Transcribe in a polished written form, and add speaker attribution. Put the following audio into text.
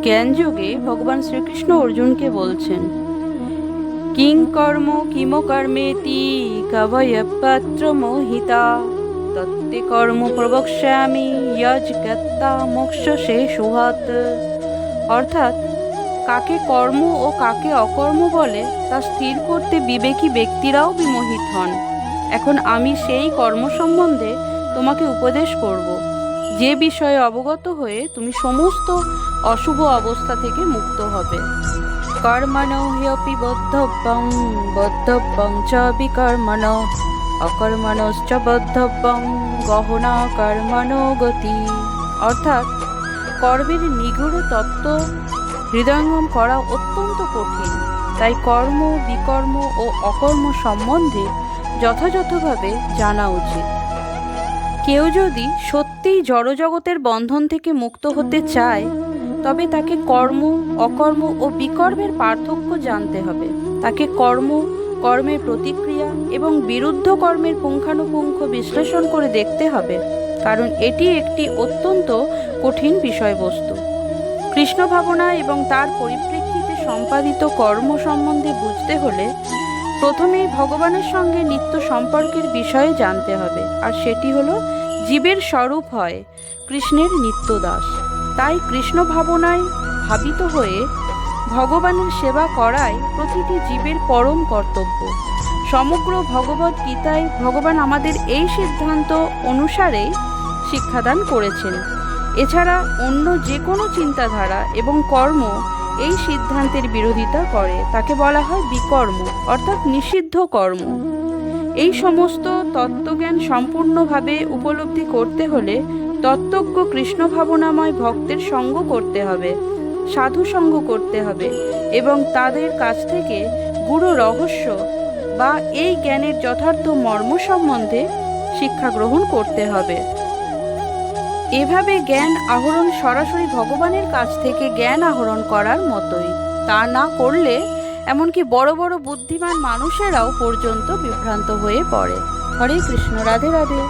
Speaker 1: জ্ঞানযোগে ভগবান শ্রীকৃষ্ণ অর্জুনকে বলছেন, কিং কর্ম কিম কর্মেতি কবয় পাত্র মোহিতা তত্তে কর্ম প্রবক্ষ্যামি যজ জ্ঞাত্বা মোক্ষ শেষুহাত। অর্থাৎ কাকে কর্ম ও কাকে অকর্ম বলে তা স্থির করতে বিবেকী ব্যক্তিরাও বিমোহিত হন। এখন আমি সেই কর্ম সম্বন্ধে তোমাকে উপদেশ করব, যে বিষয়ে অবগত হয়ে তুমি সমস্ত অশুভ অবস্থা থেকে মুক্ত হবে। কর্মণো হ্যপি বদ্ধব্যং বদ্ধব্যং চ বিকর্মণো অকর্মণশ্চ বদ্ধব্যং গহনা কর্মণো গতি। অর্থাৎ কর্মের নিগূঢ় তত্ত্ব হৃদয়ঙ্গম করা অত্যন্ত কঠিন, তাই কর্ম বিকর্ম ও অকর্ম সম্বন্ধে যথাযথভাবে জানা উচিত। কেউ যদি সত্যিই জড়জগতের বন্ধন থেকে মুক্ত হতে চায়, তবে তাকে কর্ম অকর্ম ও বিকর্মের পার্থক্য জানতে হবে। তাকে কর্ম কর্মের প্রতিক্রিয়া এবং বিরুদ্ধ কর্মের পুঙ্খানুপুঙ্খ বিশ্লেষণ করে দেখতে হবে, কারণ এটি একটি অত্যন্ত কঠিন বিষয়বস্তু। কৃষ্ণ ভাবনা এবং তার পরিপ্রেক্ষিতে সম্পাদিত কর্ম সম্বন্ধে বুঝতে হলে প্রথমেই ভগবানের সঙ্গে নিত্য সম্পর্কের বিষয়ে জানতে হবে, আর সেটি হলো জীবের স্বরূপ হয় কৃষ্ণের নিত্য দাস। তাই কৃষ্ণ ভাবনায় ভাবিত হয়ে ভগবানের সেবা করাই প্রতিটি জীবের পরম কর্তব্য। সমগ্র ভগবদ্ গীতায় ভগবান আমাদের এই সিদ্ধান্ত অনুসারেই শিক্ষাদান করেছেন। এছাড়া অন্য যে কোনো চিন্তাধারা এবং কর্ম এই সিদ্ধান্তের বিরোধিতা করে, তাকে বলা হয় বিকর্ম, অর্থাৎ নিষিদ্ধ কর্ম। এই সমস্ত তত্ত্বজ্ঞান সম্পূর্ণভাবে উপলব্ধি করতে হলে তত্ত্বজ্ঞ কৃষ্ণ ভাবনাময় ভক্তের সঙ্গ করতে হবে, সাধু সঙ্গ করতে হবে এবং তাদের কাছ থেকে গূঢ় রহস্য বা এই জ্ঞানের যথার্থ মর্ম সম্বন্ধে শিক্ষা গ্রহণ করতে হবে। এভাবে জ্ঞান আহরণ সরাসরি ভগবানের কাছ থেকে জ্ঞান আহরণ করার মতোই। তা না করলে এমনকি বড় বড় বুদ্ধিমান মানুষেরাও পর্যন্ত বিভ্রান্ত হয়ে পড়ে। হরে কৃষ্ণ, রাধে রাধে।